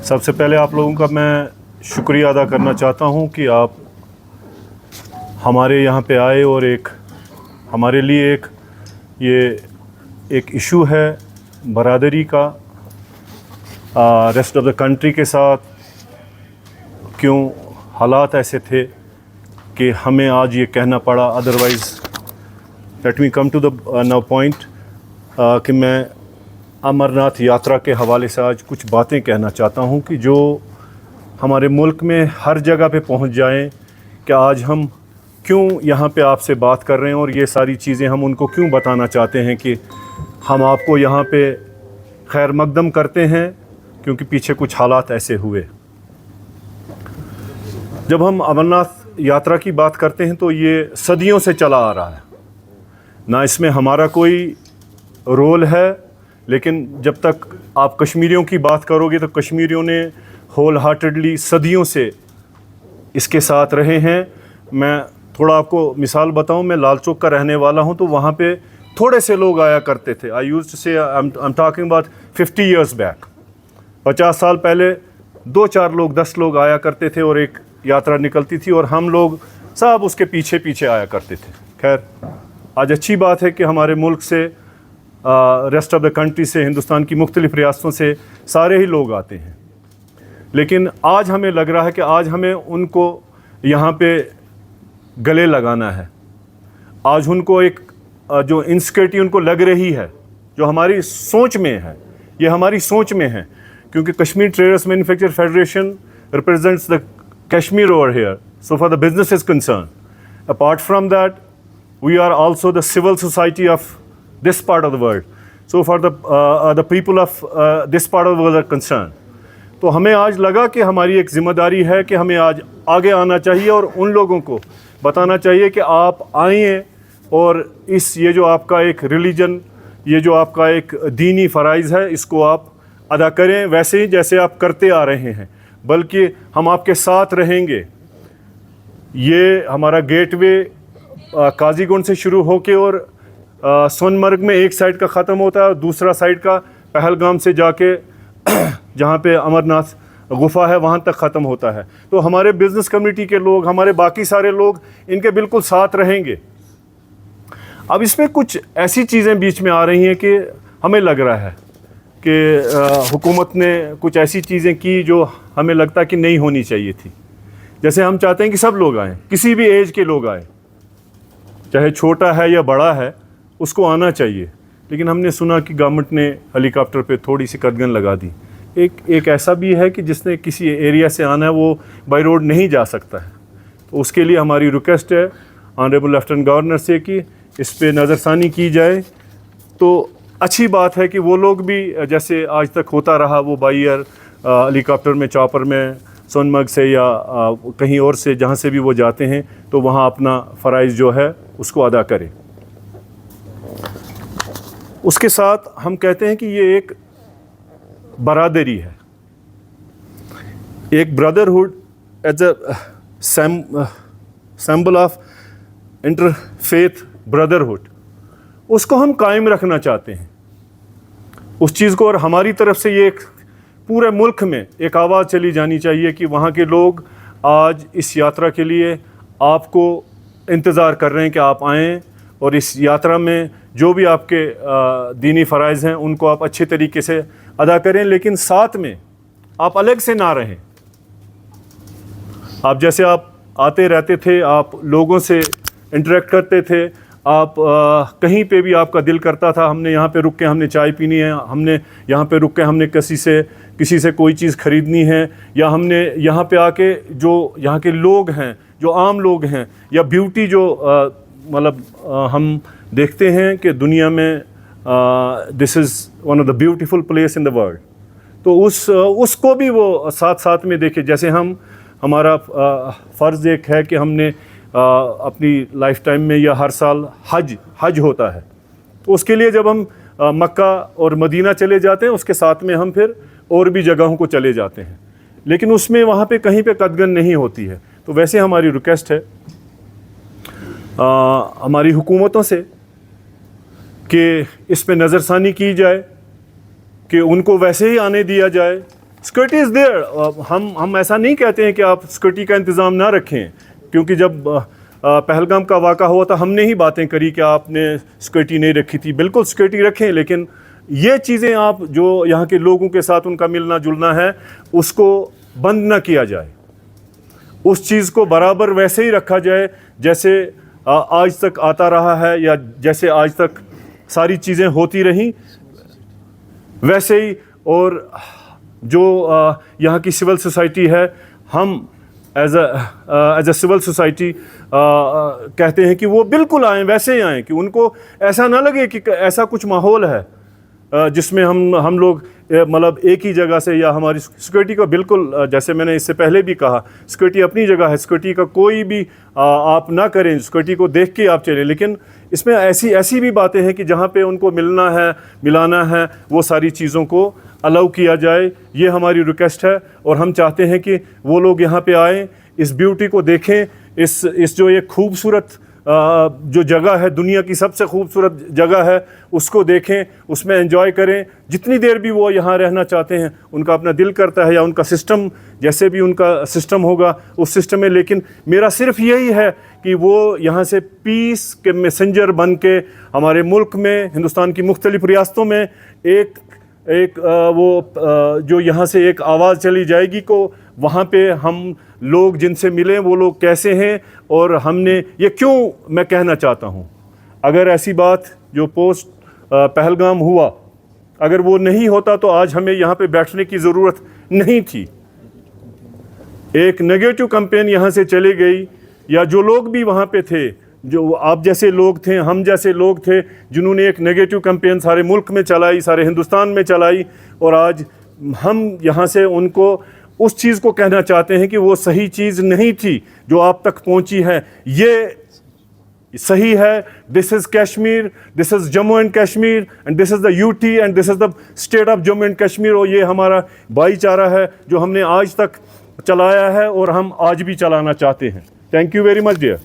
سب سے پہلے آپ لوگوں کا میں شکریہ ادا کرنا چاہتا ہوں کہ آپ ہمارے یہاں پہ آئے اور ہمارے لیے ایک ایشو ہے برادری کا ریسٹ آف دا کنٹری کے ساتھ کیوں حالات ایسے تھے کہ ہمیں آج یہ کہنا پڑا. Otherwise let me come to the now point کہ میں امرناتھ یاترا کے حوالے سے آج کچھ باتیں کہنا چاہتا ہوں کہ جو ہمارے ملک میں ہر جگہ پہ پہنچ جائیں کہ آج ہم کیوں یہاں پہ آپ سے بات کر رہے ہیں اور یہ ساری چیزیں ہم ان کو کیوں بتانا چاہتے ہیں کہ ہم آپ کو یہاں پہ خیر مقدم کرتے ہیں کیونکہ پیچھے کچھ حالات ایسے ہوئے. جب ہم امرناتھ یاترا کی بات کرتے ہیں تو یہ صدیوں سے چلا آ رہا ہے, نہ اس میں ہمارا کوئی رول ہے, لیکن جب تک آپ کشمیریوں کی بات کرو گے تو کشمیریوں نے ہول ہارٹڈلی صدیوں سے اس کے ساتھ رہے ہیں. میں تھوڑا آپ کو مثال بتاؤں, میں لال چوک کا رہنے والا ہوں تو وہاں پہ تھوڑے سے لوگ آیا کرتے تھے. آئی یوزڈ ٹو سے I'm talking about 50 years back. 50 سال پہلے 2-4 لوگ 10 لوگ آیا کرتے تھے اور ایک یاترا نکلتی تھی اور ہم لوگ سب اس کے پیچھے پیچھے آیا کرتے تھے. خیر آج اچھی بات ہے کہ ہمارے ملک سے ریسٹ آف دا کنٹری سے, ہندوستان کی مختلف ریاستوں سے سارے ہی لوگ آتے ہیں, لیکن آج ہمیں لگ رہا ہے کہ آج ہمیں ان کو یہاں پہ گلے لگانا ہے. آج ان کو ایک جو انسیکیورٹی ان کو لگ رہی ہے جو ہماری سوچ میں ہے, یہ ہماری سوچ میں ہے کیونکہ Kashmir traders manufacture federation represents the Kashmir over here. So far the business is concerned. Apart from that, we are also the civil society of this part of the world. So far the people of this part of the world are concerned. تو ہمیں آج لگا کہ ہماری ایک ذمہ داری ہے کہ ہمیں آج آگے آنا چاہیے اور ان لوگوں کو بتانا چاہیے کہ آپ آئیں اور یہ جو آپ کا ایک ریلیجن, یہ جو آپ کا ایک دینی فرائض ہے, اس کو آپ ادا کریں ویسے ہی جیسے آپ کرتے آ رہے ہیں, بلکہ ہم آپ کے ساتھ رہیں گے. یہ ہمارا گیٹ وے قاضی گنڈ سے شروع ہو کے اور سون مرگ میں ایک سائڈ کا ختم ہوتا ہے اور دوسرا سائڈ کا پہلگام سے جا کے جہاں پہ امرناتھ غفا ہے وہاں تک ختم ہوتا ہے. تو ہمارے بزنس کمیونٹی کے لوگ, ہمارے باقی سارے لوگ ان کے بالکل ساتھ رہیں گے. اب اس میں کچھ ایسی چیزیں بیچ میں آ رہی ہیں کہ ہمیں لگ رہا ہے کہ حکومت نے کچھ ایسی چیزیں کی جو ہمیں لگتا کہ نہیں ہونی چاہیے تھی. جیسے ہم چاہتے ہیں کہ سب لوگ آئیں, کسی بھی ایج کے لوگ آئیں, چاہے چھوٹا ہے یا بڑا ہے, اس کو آنا چاہیے. لیکن ہم نے سنا کہ گورنمنٹ نے ہیلی کاپٹر پہ تھوڑی سی قدغن لگا دی. ایک ایسا بھی ہے کہ جس نے کسی ایریا سے آنا ہے وہ بائی روڈ نہیں جا سکتا ہے. تو اس کے لیے ہماری ریکویسٹ ہے آنریبل لیفٹیننٹ گورنر سے کہ اس پہ نظر ثانی کی جائے. تو اچھی بات ہے کہ وہ لوگ بھی جیسے آج تک ہوتا رہا, وہ بائی ایئر ہیلی کاپٹر میں, چاپر میں, سون مرگ سے یا کہیں اور سے جہاں سے بھی وہ جاتے ہیں تو وہاں اپنا فرائض جو ہے اس کو ادا کریں. اس کے ساتھ ہم کہتے ہیں کہ یہ ایک برادری ہے, ایک brotherhood as a symbol of interfaith brotherhood, اس کو ہم قائم رکھنا چاہتے ہیں اس چیز کو. اور ہماری طرف سے یہ ایک پورے ملک میں ایک آواز چلی جانی چاہیے کہ وہاں کے لوگ آج اس یاترا کے لیے آپ کو انتظار کر رہے ہیں کہ آپ آئیں اور اس یاترا میں جو بھی آپ کے دینی فرائض ہیں ان کو آپ اچھے طریقے سے ادا کریں, لیکن ساتھ میں آپ الگ سے نہ رہیں. آپ جیسے آپ آتے رہتے تھے, آپ لوگوں سے انٹریکٹ کرتے تھے, آپ کہیں پہ بھی آپ کا دل کرتا تھا ہم نے یہاں پہ رک کے ہم نے چائے پینی ہے, ہم نے یہاں پہ رک کے ہم نے کسی سے کوئی چیز خریدنی ہے, یا ہم نے یہاں پہ آ کے جو یہاں کے لوگ ہیں, جو عام لوگ ہیں, یا بیوٹی جو مطلب ہم دیکھتے ہیں کہ دنیا میں this is one of the beautiful place in the world, تو اس کو بھی وہ ساتھ ساتھ میں دیکھے. جیسے ہمارا فرض ایک ہے کہ ہم نے اپنی لائف ٹائم میں یا ہر سال حج ہوتا ہے, تو اس کے لیے جب ہم مکہ اور مدینہ چلے جاتے ہیں اس کے ساتھ میں ہم پھر اور بھی جگہوں کو چلے جاتے ہیں, لیکن اس میں وہاں پہ کہیں پہ قدغن نہیں ہوتی ہے. تو ویسے ہماری ریکویسٹ ہے ہماری حکومتوں سے کہ اس پہ نظر ثانی کی جائے کہ ان کو ویسے ہی آنے دیا جائے سیکورٹی از دیئر. ہم ایسا نہیں کہتے ہیں کہ آپ سیکورٹی کا انتظام نہ رکھیں, کیونکہ جب پہلگام کا واقعہ ہوا تھا ہم نے ہی باتیں کری کہ آپ نے سیکورٹی نہیں رکھی تھی. بالکل سیکورٹی رکھیں, لیکن یہ چیزیں آپ جو یہاں کے لوگوں کے ساتھ ان کا ملنا جلنا ہے اس کو بند نہ کیا جائے. اس چیز کو برابر ویسے ہی رکھا جائے جیسے آج تک آتا رہا ہے, یا جیسے آج تک ساری چیزیں ہوتی رہیں ویسے ہی. اور جو یہاں کی سول سوسائٹی ہے, ہم ایز اے سول سوسائٹی کہتے ہیں کہ وہ بالکل آئیں, ویسے ہی آئیں, کہ ان کو ایسا نہ لگے کہ ایسا کچھ ماحول ہے جس میں ہم لوگ مطلب ایک ہی جگہ سے, یا ہماری سیکورٹی کا بالکل جیسے میں نے اس سے پہلے بھی کہا, سیکورٹی اپنی جگہ ہے, سیکورٹی کا کوئی بھی آپ نہ کریں, سیکورٹی کو دیکھ کے آپ چلیں, لیکن اس میں ایسی بھی باتیں ہیں کہ جہاں پہ ان کو ملنا ہے ملانا ہے وہ ساری چیزوں کو الاؤ کیا جائے. یہ ہماری ریکویسٹ ہے, اور ہم چاہتے ہیں کہ وہ لوگ یہاں پہ آئیں, اس بیوٹی کو دیکھیں, اس جو ایک خوبصورت جو جگہ ہے, دنیا کی سب سے خوبصورت جگہ ہے, اس کو دیکھیں, اس میں انجوائے کریں. جتنی دیر بھی وہ یہاں رہنا چاہتے ہیں, ان کا اپنا دل کرتا ہے, یا ان کا سسٹم جیسے بھی ان کا سسٹم ہوگا اس سسٹم میں. لیکن میرا صرف یہی ہے کہ وہ یہاں سے پیس کے میسنجر بن کے ہمارے ملک میں, ہندوستان کی مختلف ریاستوں میں ایک وہ جو یہاں سے ایک آواز چلی جائے گی کو وہاں پہ ہم لوگ جن سے ملیں وہ لوگ کیسے ہیں, اور ہم نے یہ کیوں. میں کہنا چاہتا ہوں, اگر ایسی بات جو پوسٹ پہلگام ہوا اگر وہ نہیں ہوتا تو آج ہمیں یہاں پہ بیٹھنے کی ضرورت نہیں تھی. ایک نگیٹو کمپین یہاں سے چلی گئی, یا جو لوگ بھی وہاں پہ تھے, جو آپ جیسے لوگ تھے, ہم جیسے لوگ تھے, جنہوں نے ایک نگیٹو کمپین سارے ملک میں چلائی, سارے ہندوستان میں چلائی, اور آج ہم یہاں سے ان کو اس چیز کو کہنا چاہتے ہیں کہ وہ صحیح چیز نہیں تھی جو آپ تک پہنچی ہے. یہ صحیح ہے. This is Kashmir, this is Jammu and Kashmir, and this is the UT, and this is the state of Jammu and Kashmir. اور یہ ہمارا بھائی چارہ ہے جو ہم نے آج تک چلایا ہے اور ہم آج بھی چلانا چاہتے ہیں. Thank you very much dear.